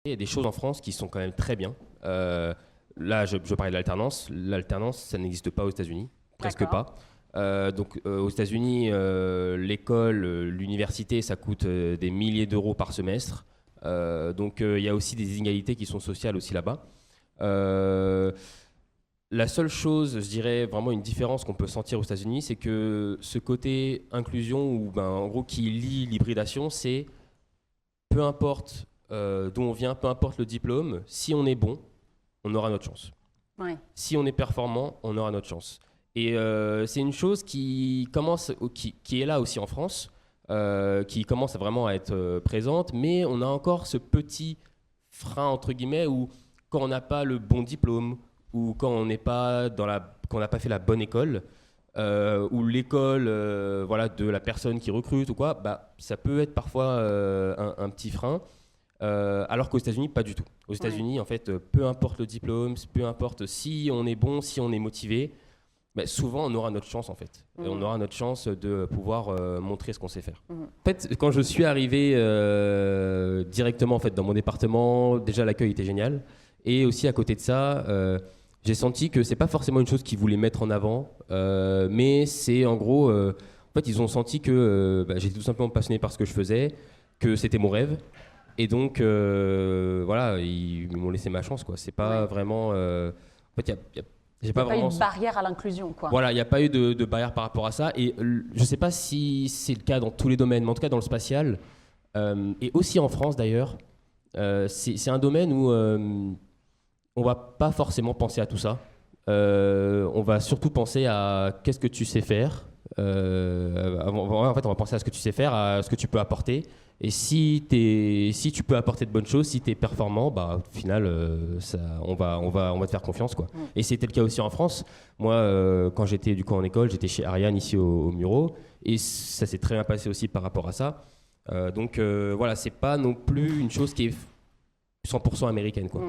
Il y a des choses en France qui sont quand même très bien. Là, je parlais de l'alternance. L'alternance, ça n'existe pas aux États-Unis, presque D'accord. pas. Donc, aux États-Unis, l'école, l'université, ça coûte des milliers d'euros par semestre. Donc, il y a aussi des inégalités qui sont sociales aussi là-bas. La seule chose, je dirais vraiment une différence qu'on peut sentir aux États-Unis, c'est que ce côté inclusion, ou en gros qui lie l'hybridation, c'est peu importe d'où on vient, peu importe le diplôme, si on est bon, on aura notre chance. Ouais. Si on est performant, on aura notre chance. Et c'est une chose qui est là aussi en France, qui commence vraiment à être présente, mais on a encore ce petit frein, entre guillemets, où quand on n'a pas le bon diplôme, ou quand on n'est pas quand on n'a pas fait la bonne école, ou l'école voilà, de la personne qui recrute ou quoi, bah, ça peut être parfois un petit frein. Alors qu'aux États-Unis, pas du tout. Aux États-Unis, en fait, peu importe le diplôme, peu importe si on est bon, si on est motivé, bah, souvent on aura notre chance en fait. Et on aura notre chance de pouvoir montrer ce qu'on sait faire. En fait, quand je suis arrivé directement en fait, dans mon département, déjà l'accueil était génial. Et aussi à côté de ça, j'ai senti que c'est pas forcément une chose qu'ils voulaient mettre en avant, mais c'est en gros, en fait, ils ont senti que j'étais tout simplement passionné par ce que je faisais, que c'était mon rêve. Et donc, voilà, ils m'ont laissé ma chance, quoi. C'est pas vraiment. En fait, j'ai pas Il n'y a vraiment. pas eu de barrière à l'inclusion, quoi. Voilà, il n'y a pas eu de barrière par rapport à ça. Et je sais pas si c'est le cas dans tous les domaines, mais en tout cas dans le spatial, et aussi en France d'ailleurs, c'est un domaine où on va pas forcément penser à tout ça. On va surtout penser à qu'est-ce que tu sais faire. En fait, on va penser à ce que tu sais faire, à ce que tu peux apporter. Et si tu peux apporter de bonnes choses, si tu es performant, bah, au final, on va te faire confiance, quoi. Et c'était le cas aussi en France. Moi, quand j'étais du coup en école, j'étais chez Ariane ici au Muro. Et ça s'est très bien passé aussi par rapport à ça. Donc voilà, c'est pas non plus une chose qui est 100% américaine, quoi.